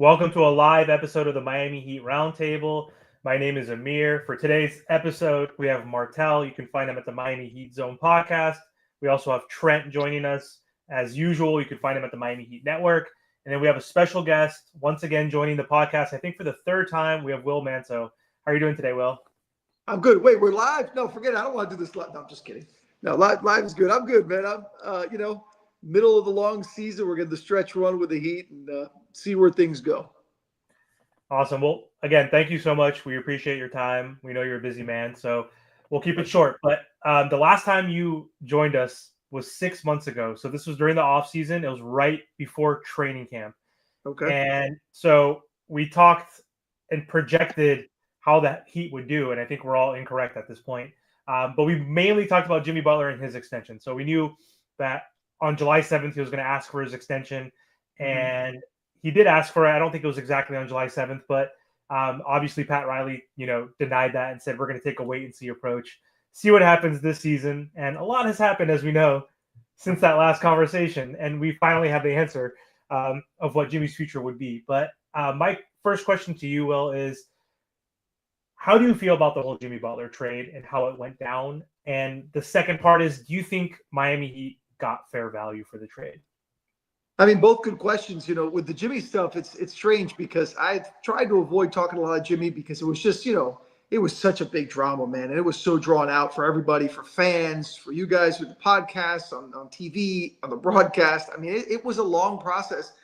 Welcome to a live episode of the Miami Heat Roundtable. My name is Amir. For today's episode, we have Martel. You can find him at the Miami Heat Zone podcast. We also have Trent joining us. As usual, you can find him at the Miami Heat Network. And then we have a special guest, once again, joining the podcast. I think for the third time, we have Will Manso. How are you doing today, Will? I'm good. Wait, we're live? No, forget it. I don't want to do this live. No, I'm just kidding. No, live is good. I'm good, man. I'm, middle of the long season. We're getting the stretch run with the Heat and see where things go. Awesome. Well, again, thank you so much. We appreciate your time. We know you're a busy man, so we'll keep it short. But the last time you joined us was 6 months ago. So this was during the offseason. It was right before training camp. Okay. And so we talked and projected how the Heat would do, and I think we're all incorrect at this point. But we mainly talked about Jimmy Butler and his extension. So we knew that on July 7th, he was going to ask for his extension, and he did ask for it. I don't think it was exactly on July 7th, but obviously Pat Riley, denied that and said, we're going to take a wait and see approach, see what happens this season. And a lot has happened, as we know, since that last conversation. And we finally have the answer of what Jimmy's future would be. But my first question to you, Will, is how do you feel about the whole Jimmy Butler trade and how it went down? And the second part is, do you think Miami Heat got fair value for the trade? I mean, both good questions. With the Jimmy stuff, it's strange because I tried to avoid talking a lot of Jimmy because it was just, it was such a big drama, man. And it was so drawn out for everybody, for fans, for you guys with the podcast, on TV, on the broadcast. I mean, it was a long process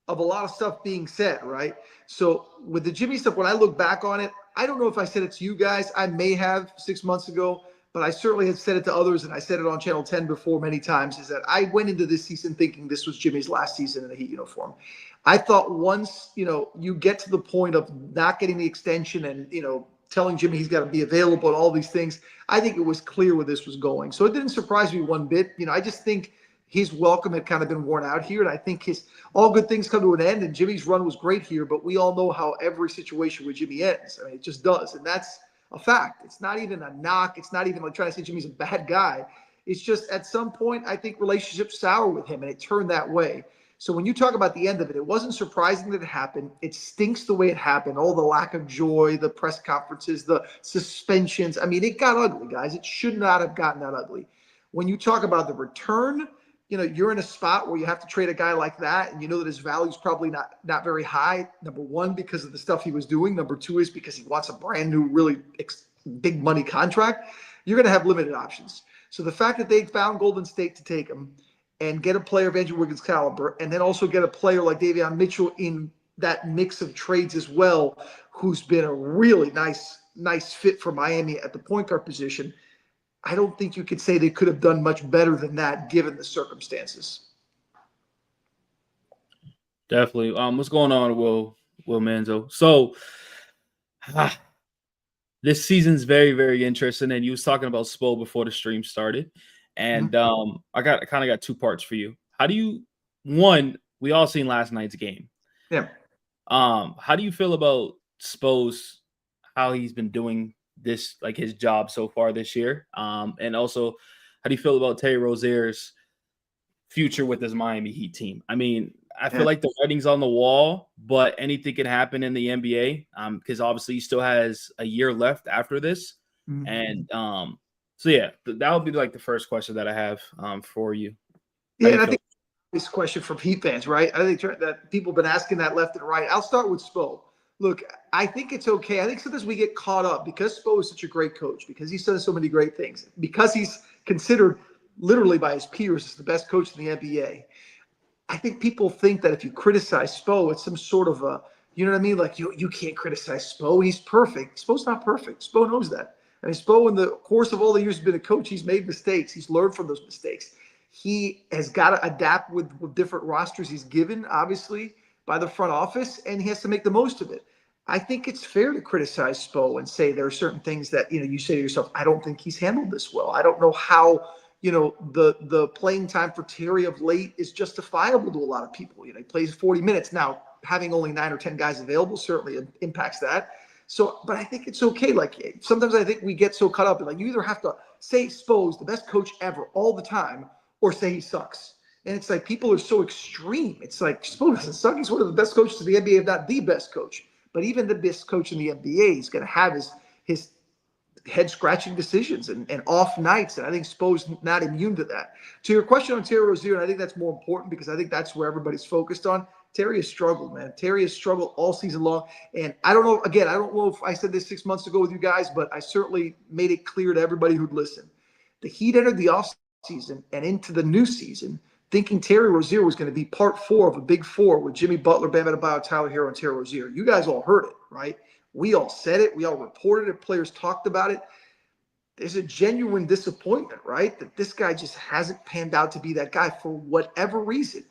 of a lot of stuff being said, right? So with the Jimmy stuff, when I look back on it, I don't know if I said it to you guys. I may have 6 months ago, but I certainly have said it to others, and I said it on Channel 10 before many times, is that I went into this season thinking this was Jimmy's last season in a Heat uniform. I thought once, you get to the point of not getting the extension and, telling Jimmy he's got to be available and all these things, I think it was clear where this was going. So it didn't surprise me one bit. I just think his welcome had kind of been worn out here, and I think all good things come to an end, and Jimmy's run was great here, but we all know how every situation with Jimmy ends. I mean, it just does, and that's a fact. It's not even a knock. It's not even like trying to say Jimmy's a bad guy. It's just at some point, I think relationships sour with him, and it turned that way. So when you talk about the end of it, it wasn't surprising that it happened. It stinks the way it happened. All the lack of joy, the press conferences, the suspensions. I mean, it got ugly, guys. It should not have gotten that ugly. When you talk about the return, you're in a spot where you have to trade a guy like that, and you know that his value is probably not very high. Number one, because of the stuff he was doing. Number two is because he wants a brand new, really big money contract. You're going to have limited options. So the fact that they found Golden State to take him and get a player of Andrew Wiggins' caliber, and then also get a player like Davion Mitchell in that mix of trades as well, who's been a really nice fit for Miami at the point guard position, I don't think you could say they could have done much better than that given the circumstances. Definitely. What's going on, Will Manzo? So this season's very, very interesting. And you was talking about Spo before the stream started. And I kind of got two parts for you. We all seen last night's game. Yeah. How do you feel about Spo's, how he's been doing this, like his job so far this year? And also, how do you feel about Terry Rozier's future with this Miami Heat team? I mean, I feel like the writing's on the wall, but anything can happen in the NBA because obviously he still has a year left after this. And so, yeah, that would be like the first question that I have for you. Yeah, and I think this question from Heat fans, right? I think that people have been asking that left and right. I'll start with Spo. Look, I think it's okay. I think sometimes we get caught up because Spo is such a great coach, because he's done so many great things, because he's considered literally by his peers as the best coach in the NBA. I think people think that if you criticize Spo, it's some sort of a, you know what I mean? Like you can't criticize Spo. He's perfect. Spo's not perfect. Spo knows that. I mean, Spo, in the course of all the years he's been a coach, he's made mistakes. He's learned from those mistakes. He has got to adapt with different rosters he's given, obviously, by the front office, and he has to make the most of it. I think it's fair to criticize Spo and say there are certain things that, you say to yourself, I don't think he's handled this well. I don't know how, the playing time for Terry of late is justifiable to a lot of people. He plays 40 minutes. Now, having only 9 or 10 guys available certainly impacts that. So, but I think it's okay. Like, sometimes I think we get so caught up in, like, you either have to say Spo's the best coach ever all the time or say he sucks. And it's like people are so extreme. It's like Spo doesn't suck. He's one of the best coaches in the NBA, if not the best coach. But even the best coach in the NBA is going to have his head scratching decisions and off nights. And I think Spo's not immune to that. To your question on Terry Rozier, and I think that's more important because I think that's where everybody's focused on. Terry has struggled, man. Terry has struggled all season long. And I don't know, again, I don't know if I said this 6 months ago with you guys, but I certainly made it clear to everybody who'd listen. The Heat entered the offseason and into the new season thinking Terry Rozier was going to be part 4 of a big 4 with Jimmy Butler, Bam Adebayo, Tyler Hero, and Terry Rozier. You guys all heard it, right? We all said it. We all reported it. Players talked about it. There's a genuine disappointment, right? That this guy just hasn't panned out to be that guy for whatever reason.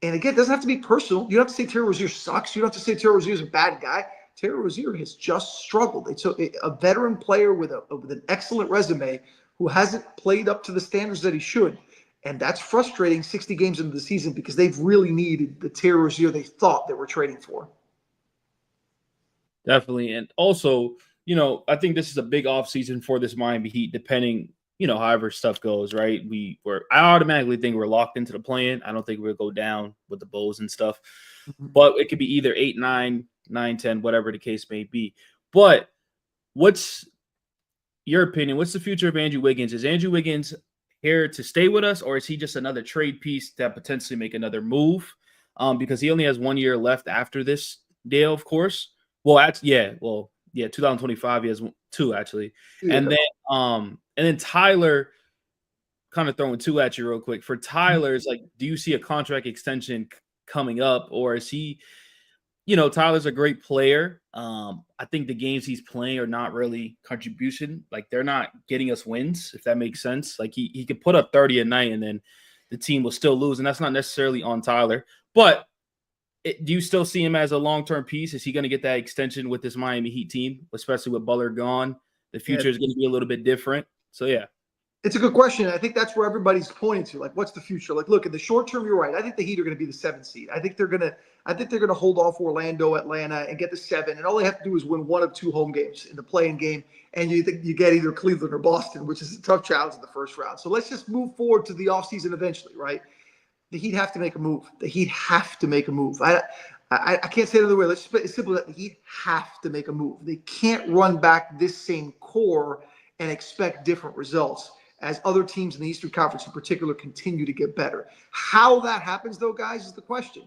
And again, it doesn't have to be personal. You don't have to say Terry Rozier sucks. You don't have to say Terry Rozier is a bad guy. Terry Rozier has just struggled. It's a veteran player with an excellent resume who hasn't played up to the standards that he should. And that's frustrating 60 games into the season because they've really needed the Terry Rozier they thought they were trading for. Definitely. And also, I think this is a big offseason for this Miami Heat, depending, however stuff goes, right? I automatically think we're locked into the play-in. I don't think we'll go down with the Bulls and stuff. But it could be either 8, 9, 9, 10, whatever the case may be. But what's your opinion? What's the future of Andrew Wiggins? Is Andrew Wiggins here to stay with us, or is he just another trade piece that potentially make another move? Because he only has 1 year left after this deal, of course. Well, 2025 he has 2 actually, Yeah. and then Tyler, kind of throwing 2 at you real quick. For Tyler, it's like, do you see a contract extension coming up, or is he? Tyler's a great player. I think the games he's playing are not really contribution. Like, they're not getting us wins, if that makes sense. Like, he could put up 30 a night and then the team will still lose. And that's not necessarily on Tyler. But do you still see him as a long-term piece? Is he going to get that extension with this Miami Heat team, especially with Butler gone? The future is going to be a little bit different. So, yeah. It's a good question. I think that's where everybody's pointing to. Like, what's the future? Like, look, in the short term, you're right. I think the Heat are going to be the 7th seed. I think they're going to hold off Orlando, Atlanta, and get the 7. And all they have to do is win 1 of 2 home games in the play-in game, and you think you get either Cleveland or Boston, which is a tough challenge in the first round. So let's just move forward to the offseason eventually, right? The Heat have to make a move. The Heat have to make a move. I can't say it another way. Let's just put it simple that the Heat have to make a move. They can't run back this same core and expect different results as other teams in the Eastern Conference in particular continue to get better. How that happens, though, guys, is the question.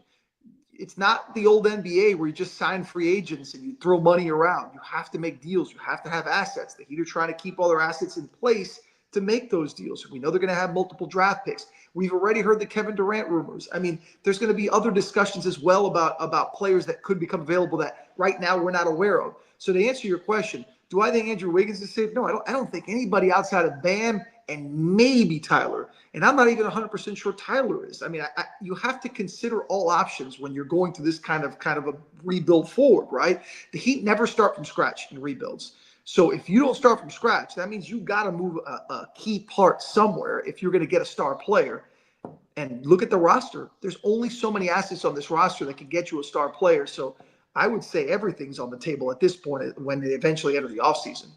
It's not the old NBA where you just sign free agents and you throw money around. You have to make deals. You have to have assets. The Heat are trying to keep all their assets in place to make those deals. We know they're going to have multiple draft picks. We've already heard the Kevin Durant rumors. I mean, there's going to be other discussions as well about players that could become available that right now we're not aware of. So to answer your question, do I think Andrew Wiggins is safe? No, I don't think anybody outside of Bam and maybe Tyler. And I'm not even 100% sure Tyler is. I mean, you have to consider all options when you're going through this kind of a rebuild forward, right? The Heat never start from scratch in rebuilds. So if you don't start from scratch, that means you got to move a key part somewhere if you're going to get a star player. And look at the roster. There's only so many assets on this roster that can get you a star player. So I would say everything's on the table at this point when they eventually enter the offseason.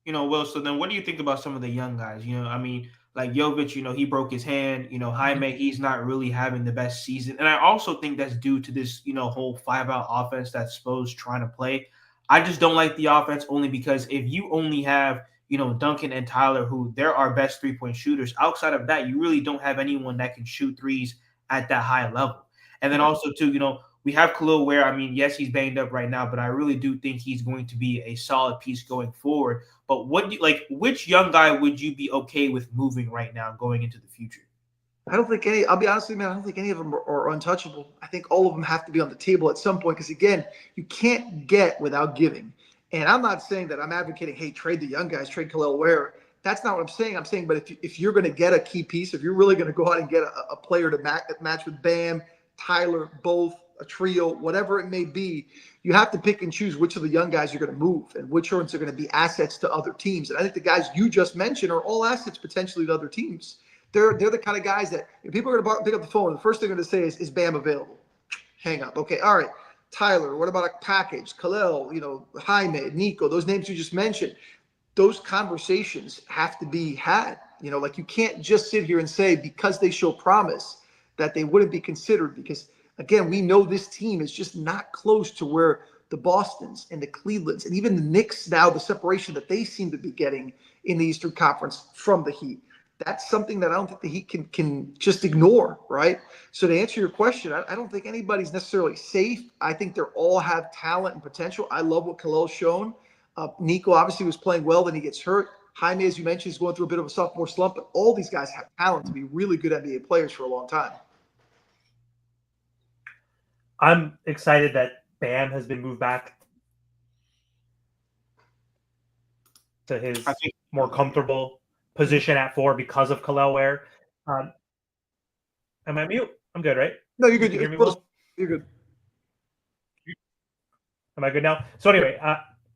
Will, so then what do you think about some of the young guys? I mean, like Jovic, he broke his hand. Jaime, he's not really having the best season. And I also think that's due to this, whole 5-out offense that Spo's trying to play. I just don't like the offense only because if you only have, Duncan and Tyler, who they're our best 3-point shooters, outside of that, you really don't have anyone that can shoot threes at that high level. And then also, too, we have Khalil Ware. I mean, yes, he's banged up right now, but I really do think he's going to be a solid piece going forward. But which young guy would you be okay with moving right now going into the future? I don't think I'll be honest with you, man, I don't think any of them are untouchable. I think all of them have to be on the table at some point because, again, you can't get without giving. And I'm not saying that I'm advocating, hey, trade the young guys, trade Khalil Ware. That's not what I'm saying. I'm saying, but if you're going to get a key piece, if you're really going to go out and get a player to match with Bam, Tyler, both, a trio, whatever it may be, you have to pick and choose which of the young guys you're going to move and which ones are going to be assets to other teams. And I think the guys you just mentioned are all assets potentially to other teams. They're the kind of guys that if people are going to pick up the phone, the first thing they're going to say is Bam available? Hang up. Okay, all right. Tyler, what about a package? Khalil, Jaime, Nico, those names you just mentioned. Those conversations have to be had. You know, like you can't just sit here and say because they show promise that they wouldn't be considered, because again, we know this team is just not close to where the Bostons and the Clevelands and even the Knicks now, the separation that they seem to be getting in the Eastern Conference from the Heat. That's something that I don't think the Heat can just ignore, right? So to answer your question, I don't think anybody's necessarily safe. I think they all have talent and potential. I love what Khalil's shown. Nico obviously was playing well, then he gets hurt. Jaime, as you mentioned, is going through a bit of a sophomore slump, but all these guys have talent to be really good NBA players for a long time. I'm excited that Bam has been moved back to his more comfortable position at 4 because of Khalil Ware. Am I mute? I'm good, right? No, you're good. You hear me well? You're good. Am I good now? So anyway,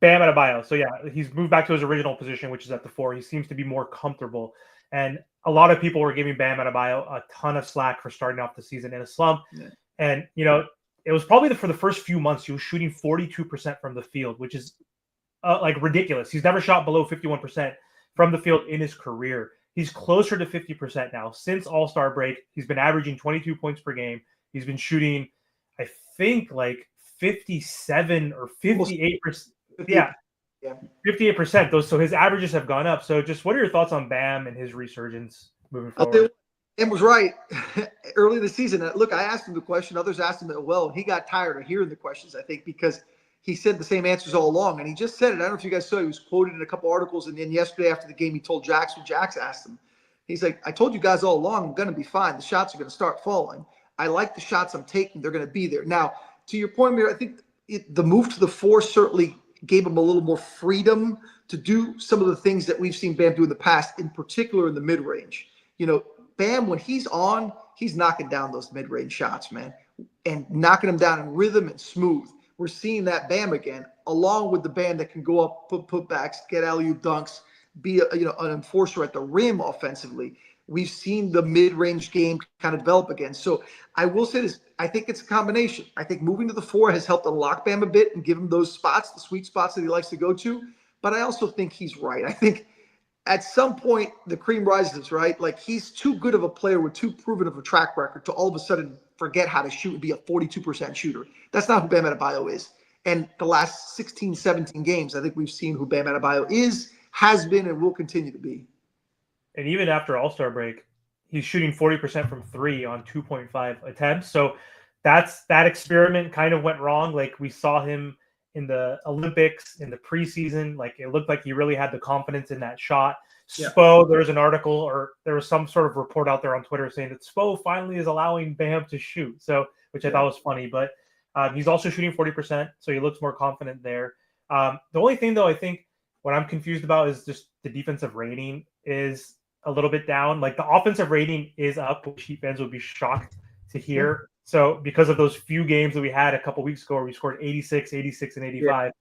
Bam Adebayo. So yeah, he's moved back to his original position, which is at the 4. He seems to be more comfortable. And a lot of people were giving Bam Adebayo a ton of slack for starting off the season in a slump. Yeah. And, you know, it was probably for the first few months, he was shooting 42% from the field, which is like ridiculous. He's never shot below 51% from the field in his career. He's closer to 50% now. Since All-Star break, he's been averaging 22 points per game. He's been shooting, I think, like 57 or 58%. Yeah. 58%. So his averages have gone up. So just what are your thoughts on Bam and his resurgence moving forward? Bam was right early in the season. Look, I asked him the question. Others asked him it well. He got tired of hearing the questions, I think, because he said the same answers all along. And he just said it. I don't know if you guys saw, he was quoted in a couple articles. And then yesterday after the game, he told Jax, when Jax asked him, he's like, I told you guys all along, I'm going to be fine. The shots are going to start falling. I like the shots I'm taking. They're going to be there. Now, to your point, Mir, I think the move to the 4 certainly gave him a little more freedom to do some of the things that we've seen Bam do in the past, in particular in the mid-range. You know, Bam, when he's on, he's knocking down those mid-range shots, man, and knocking them down in rhythm and smooth. We're seeing that Bam again, along with the Bam that can go up, put putbacks, get alley-oop dunks, be an enforcer at the rim offensively. We've seen the mid-range game kind of develop again. So I will say this, I think it's a combination. I think moving to the 4 has helped unlock Bam a bit and give him those spots, the sweet spots that he likes to go to. But I also think he's right. I think at some point the cream rises, right? Like, he's too good of a player with too proven of a track record to all of a sudden forget how to shoot and be a 42% shooter. That's not who Bam Adebayo is. And the last 16, 17 games, I think we've seen who Bam Adebayo is, has been, and will continue to be. And even after All-Star break, he's shooting 40% from 3 on 2.5 attempts. So that experiment kind of went wrong. Like, we saw him in the Olympics, in the preseason. Like, it looked like he really had the confidence in that shot. Yeah. Spo, there was an article, or there was some sort of report out there on Twitter saying that Spo finally is allowing Bam to shoot. So, which I thought was funny. But he's also shooting 40%, so he looks more confident there. The only thing, though, I think what I'm confused about is just the defensive rating is a little bit down. Like, the offensive rating is up, which Heat fans would be shocked to hear. Yeah. So because of those few games that we had a couple weeks ago where we scored 86, 86, and 85,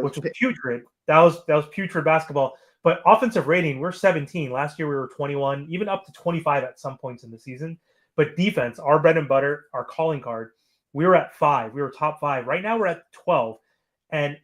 which was putrid. That was putrid basketball. But offensive rating, we're 17. Last year we were 21, even up to 25 at some points in the season. But defense, our bread and butter, our calling card, we were at 5. We were top 5. Right now we're at 12. And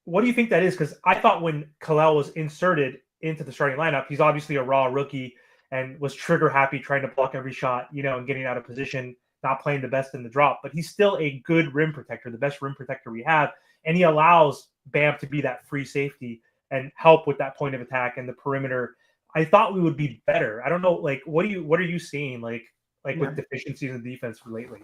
what do you think that is? Because I thought when Khalil was inserted into the starting lineup, he's obviously a raw rookie and was trigger happy, trying to block every shot, and getting out of position, not playing the best in the drop. But he's still a good rim protector, the best rim protector we have. And he allows Bam to be that free safety and help with that point of attack and the perimeter. I thought we would be better. I don't know, like, what are you seeing like with deficiencies in defense lately?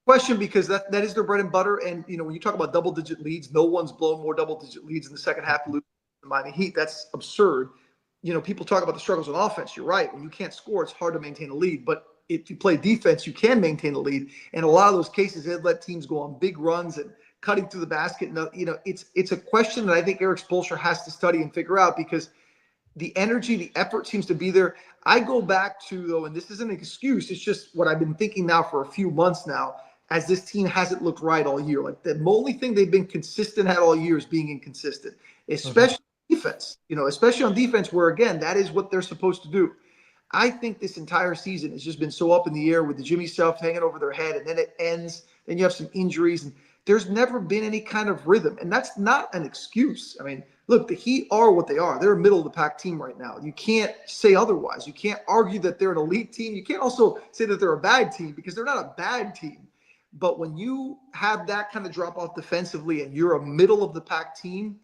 Question, because that is their bread and butter. And, when you talk about double-digit leads, no one's blown more double-digit leads in the second half of the Miami Heat. That's absurd. People talk about the struggles on offense. You're right. When you can't score, it's hard to maintain a lead. But if you play defense, you can maintain a lead. And a lot of those cases, they'd let teams go on big runs and cutting through the basket. And, it's a question that I think Eric Spoelstra has to study and figure out, because the energy, the effort seems to be there. I go back to, though, and this isn't an excuse, it's just what I've been thinking now for a few months now, as this team hasn't looked right all year. Like, the only thing they've been consistent at all year is being inconsistent, especially defense, especially on defense, where, again, that is what they're supposed to do. I think this entire season has just been so up in the air with the Jimmy stuff hanging over their head, and then it ends, then you have some injuries, and there's never been any kind of rhythm. And that's not an excuse. I mean, Look, the Heat are what they are. They're a middle of the pack team right now. You can't say otherwise. You can't argue that they're an elite team. You can't also say that they're a bad team because they're not a bad team. But when you have that kind of drop off defensively and you're a middle of the pack team,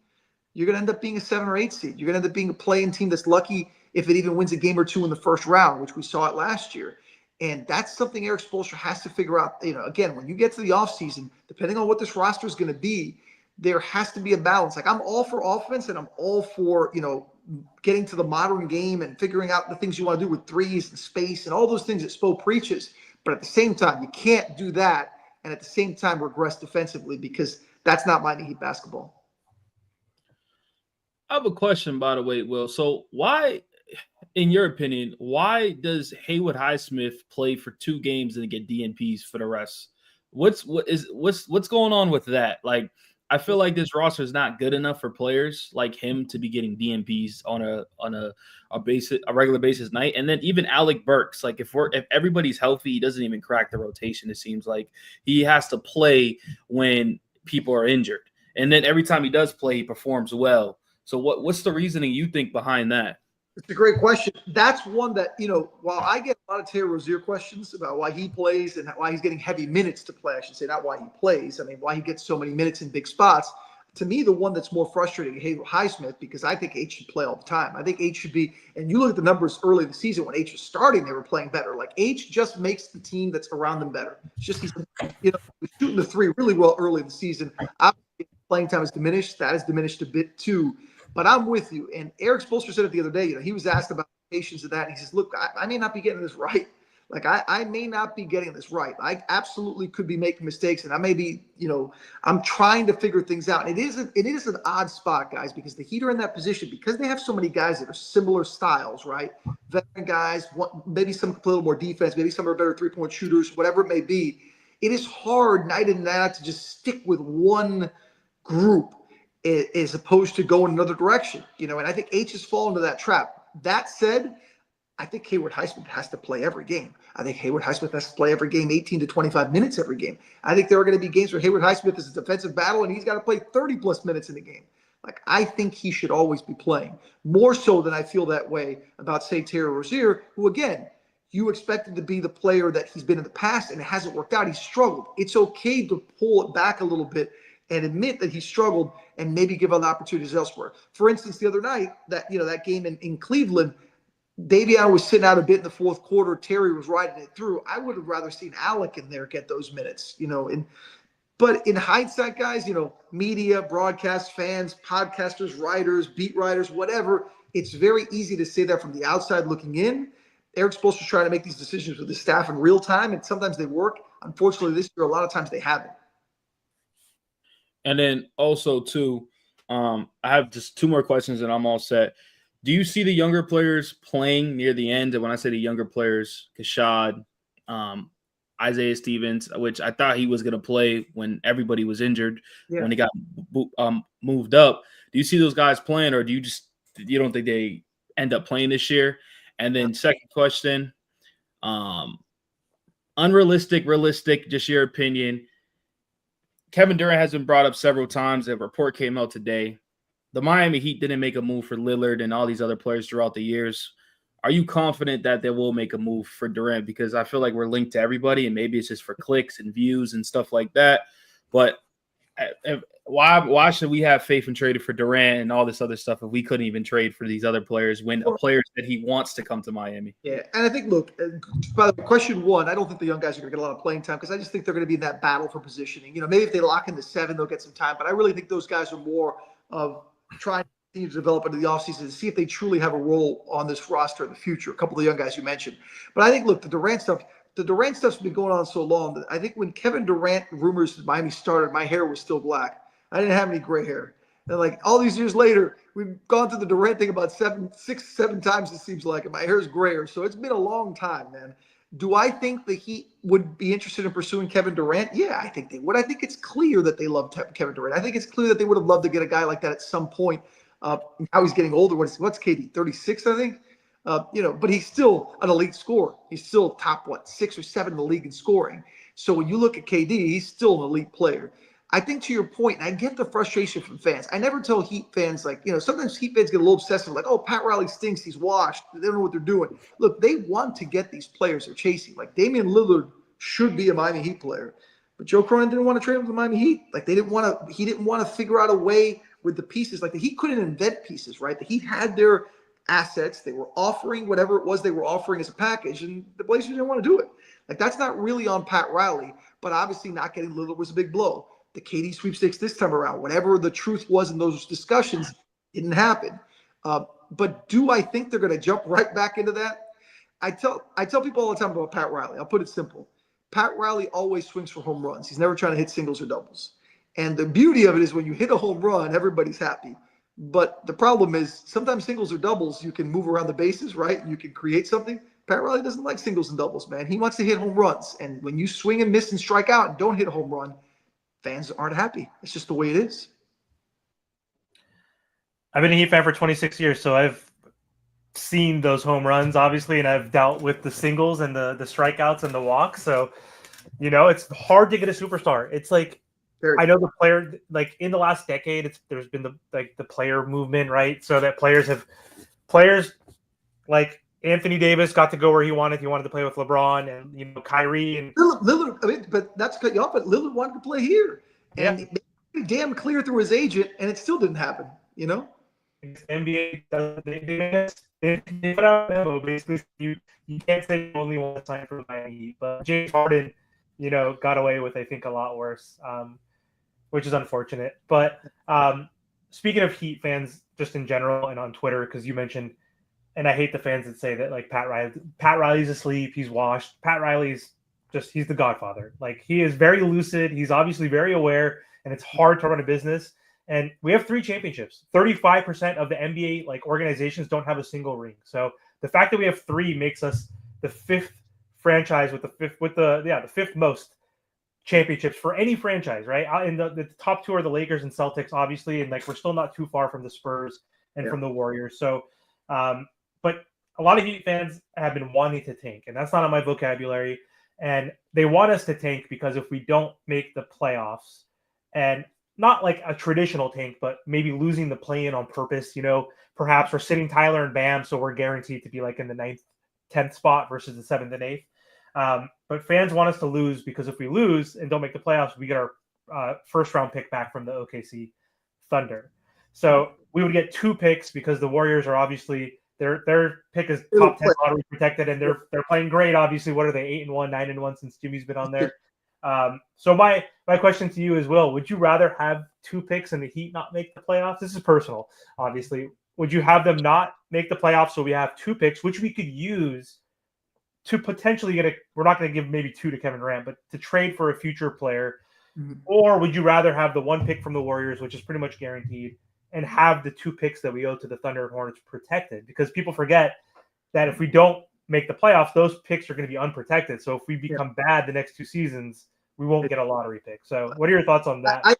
you're going to end up being a 7 or 8 seed. You're going to end up being a play-in team that's lucky if it even wins a game or two in the first round, which we saw it last year. And that's something Eric Spoelstra has to figure out. Again, when you get to the offseason, depending on what this roster is going to be, there has to be a balance. Like, I'm all for offense and I'm all for, getting to the modern game and figuring out the things you want to do with threes and space and all those things that Spo preaches. But at the same time, you can't do that and at the same time regress defensively, because that's not Miami Heat basketball. I have a question, by the way, Will. So why, in your opinion, why does Haywood Highsmith play for 2 games and get DNPs for the rest? What's going on with that? Like, I feel like this roster is not good enough for players like him to be getting DNPs on a regular basis night. And then even Alec Burks, like if everybody's healthy, he doesn't even crack the rotation. It seems like he has to play when people are injured, and then every time he does play, he performs well. So what's the reasoning you think behind that? It's a great question. That's one that, while I get a lot of Terry Rozier questions about why he plays and why he's getting heavy minutes to play, I should say, not why he plays. I mean, why he gets so many minutes in big spots. To me, the one that's more frustrating is Haywood Highsmith, because I think H should play all the time. I think H should be, and you look at the numbers early in the season when H was starting, they were playing better. Like, H just makes the team that's around them better. It's just he's shooting the three really well early in the season. Obviously, playing time is diminished. That has diminished a bit too. But I'm with you. And Eric Spoelstra said it the other day. He was asked about patience of that. And he says, look, I may not be getting this right. Like, I may not be getting this right. I absolutely could be making mistakes. And I may be, I'm trying to figure things out. And it is an odd spot, guys, because the Heat are in that position because they have so many guys that are similar styles, right? Veteran guys, maybe some play a little more defense, maybe some are better 3-point shooters, whatever it may be. It is hard night in and night out to just stick with one group as opposed to go in another direction, and I think H has fallen into that trap. That said, I think Haywood Highsmith has to play every game. I think Haywood Highsmith has to play every game, 18 to 25 minutes every game. I think there are going to be games where Haywood Highsmith is a defensive battle and he's got to play 30-plus minutes in a game. Like, I think he should always be playing, more so than I feel that way about, say, Terry Rozier, who, again, you expected to be the player that he's been in the past, and it hasn't worked out. He's struggled. It's okay to pull it back a little bit and admit that he struggled and maybe give other opportunities elsewhere. For instance, the other night, that game in Cleveland, Davion was sitting out a bit in the fourth quarter. Terry was riding it through. I would have rather seen Alec in there get those minutes, But in hindsight, guys, media, broadcast, fans, podcasters, writers, beat writers, whatever, it's very easy to say that from the outside looking in. Eric Spoelstra's trying to make these decisions with his staff in real time, and sometimes they work. Unfortunately, this year, a lot of times they haven't. And then also, too, I have just 2 more questions and I'm all set. Do you see the younger players playing near the end? And when I say the younger players, Kashad, Isaiah Stevens, which I thought he was going to play when everybody was injured, when he got moved up. Do you see those guys playing, or you don't think they end up playing this year? And then second question, unrealistic, realistic, just your opinion. Kevin Durant has been brought up several times. A report came out today. The Miami Heat didn't make a move for Lillard and all these other players throughout the years. Are you confident that they will make a move for Durant? Because I feel like we're linked to everybody, and maybe it's just for clicks and views and stuff like that. But why should we have faith in trading for Durant and all this other stuff if we couldn't even trade for these other players when a player said he wants to come to Miami? Yeah, and I think, look, by the way, question 1, I don't think the young guys are going to get a lot of playing time because I just think they're going to be in that battle for positioning. Maybe if they lock into 7, they'll get some time. But I really think those guys are more of trying to continue to develop into the offseason to see if they truly have a role on this roster in the future. A couple of the young guys you mentioned. But I think, look, the Durant stuff's been going on so long that I think when Kevin Durant rumors in Miami started, my hair was still black. I didn't have any gray hair. And like all these years later, we've gone through the Durant thing about 6, 7 times, it seems like, and my hair is grayer. So it's been a long time, man. Do I think the Heat would be interested in pursuing Kevin Durant? Yeah, I think they would. I think it's clear that they love Kevin Durant. I think it's clear that they would have loved to get a guy like that at some point. Now he's getting older. What's KD? 36, I think. But he's still an elite scorer. He's still top 6 or 7 in the league in scoring. So when you look at KD, he's still an elite player. I think to your point, and I get the frustration from fans. I never tell Heat fans, like, sometimes Heat fans get a little obsessive, like, oh, Pat Riley stinks, he's washed, they don't know what they're doing. Look, they want to get these players they're chasing. Like, Damian Lillard should be a Miami Heat player, but Joe Cronin didn't want to trade him to the Miami Heat. Like, he didn't want to figure out a way with the pieces. Like, the Heat couldn't invent pieces, right? The Heat had their assets. They were offering whatever it was they were offering as a package, and the Blazers didn't want to do it. Like, that's not really on Pat Riley, but obviously not getting Lillard was a big blow. The KD sweepstakes this time around, whatever the truth was in those discussions, didn't happen. But do I think they're going to jump right back into that? I tell people all the time about Pat Riley. I'll put it simple. Pat Riley always swings for home runs. He's never trying to hit singles or doubles. And the beauty of it is when you hit a home run, everybody's happy. But the problem is sometimes singles or doubles, you can move around the bases, right? You can create something. Pat Riley doesn't like singles and doubles, man. He wants to hit home runs. And when you swing and miss and strike out and don't hit a home run, fans aren't happy. It's just the way it is. I've been a Heat fan for 26 years, so I've seen those home runs, obviously, and I've dealt with the singles and the strikeouts and the walks. So, it's hard to get a superstar. It's like, I know the player, like in the last decade, there's been the player movement, right? So that players like Anthony Davis got to go where he wanted. He wanted to play with LeBron and Kyrie and Lillard. I mean, but that's cut you off. But Lillard wanted to play here, and he made it damn clear through his agent, and it still didn't happen. NBA they put out a memo basically. You can't say you only want to sign for Miami Heat, but James Harden, got away with I think a lot worse, which is unfortunate. But speaking of Heat fans, just in general and on Twitter, because you mentioned. And I hate the fans that say that, like, Pat Riley's asleep, he's washed. Pat Riley's he's the godfather. Like, he is very lucid. He's obviously very aware, and it's hard to run a business. And we have 3 championships. 35% of the NBA, organizations don't have a single ring. So the fact that we have 3 makes us the 5th franchise with the 5th most championships for any franchise, right? And the top 2 are the Lakers and Celtics, obviously. And, we're still not too far from the Spurs and from the Warriors. So, but a lot of Heat fans have been wanting to tank, and that's not on my vocabulary. And they want us to tank because if we don't make the playoffs, and not like a traditional tank, but maybe losing the play-in on purpose, perhaps we're sitting Tyler and Bam, so we're guaranteed to be in the 9th, 10th spot versus the 7th and 8th. But fans want us to lose because if we lose and don't make the playoffs, we get our first-round pick back from the OKC Thunder. So we would get 2 picks because the Warriors are obviously their pick is top 10 lottery protected, and they're playing great. Obviously, what are they 8-1, 9-1 since Jimmy's been on there? So my question to you is, Will, would you rather have 2 picks and the Heat not make the playoffs? This is personal, obviously. Would you have them not make the playoffs so we have 2 picks, which we could use to potentially get we're not going to give maybe 2 to Kevin Durant, but to trade for a future player? Mm-hmm. Or would you rather have the 1 pick from the Warriors, which is pretty much guaranteed, and have the 2 picks that we owe to the Thunder and Hornets protected? Because people forget that if we don't make the playoffs, those picks are going to be unprotected. So if we become bad the next 2 seasons, we won't get a lottery pick. So what are your thoughts on that? I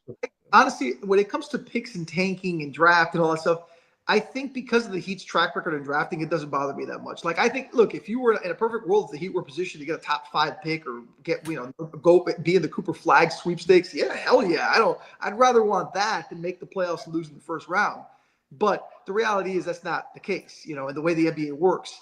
honestly, when it comes to picks and tanking and draft and all that stuff, I think because of the Heat's track record in drafting, it doesn't bother me that much. I think, look, if you were in a perfect world, if the Heat were positioned to get a top 5 pick or get, go be in the Cooper Flag sweepstakes, yeah, hell yeah. I'd rather want that than make the playoffs and lose in the first round. But the reality is that's not the case, and the way the NBA works.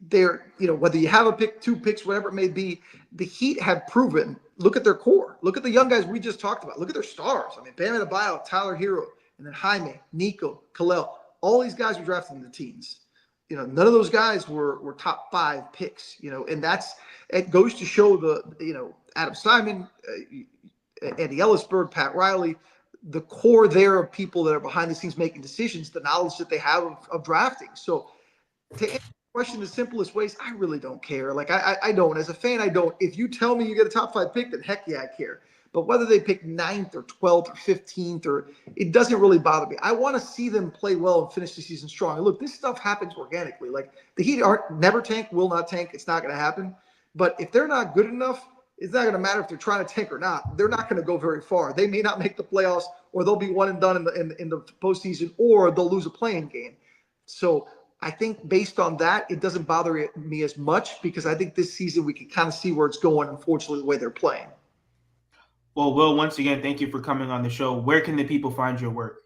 They're, whether you have a pick, 2 picks, whatever it may be, the Heat have proven, look at their core. Look at the young guys we just talked about. Look at their stars. I mean, Bam Adebayo, Tyler Hero, and then Jaime, Nico, Kalel, all these guys were drafted in the teens. None of those guys were top 5 picks, and it goes to show Adam Simon, Andy Ellisberg, Pat Riley, the core there of people that are behind the scenes making decisions, the knowledge that they have of drafting. So to answer the question the simplest ways, I really don't care. I don't. As a fan, I don't. If you tell me you get a top 5 pick, then heck yeah, I care. But whether they pick 9th or 12th or 15th, it doesn't really bother me. I want to see them play well and finish the season strong. And look, this stuff happens organically. The Heat never tank, will not tank. It's not going to happen. But if they're not good enough, it's not going to matter if they're trying to tank or not. They're not going to go very far. They may not make the playoffs, or they'll be one and done in the postseason, or they'll lose a playing game. So I think based on that, it doesn't bother me as much because I think this season we can kind of see where it's going, unfortunately, the way they're playing. Well, Will, once again, thank you for coming on the show. Where can the people find your work?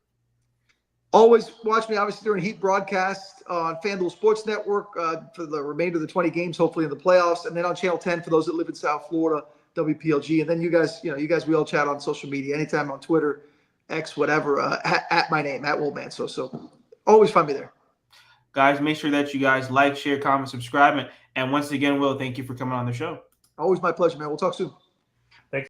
Always watch me, obviously, during Heat broadcast on FanDuel Sports Network for the remainder of the 20 games, hopefully in the playoffs, and then on Channel 10 for those that live in South Florida, WPLG. And then you guys, we all chat on social media anytime on Twitter, X, whatever, at my name, at Will Manso. So always find me there. Guys, make sure that you guys like, share, comment, subscribe. And once again, Will, thank you for coming on the show. Always my pleasure, man. We'll talk soon.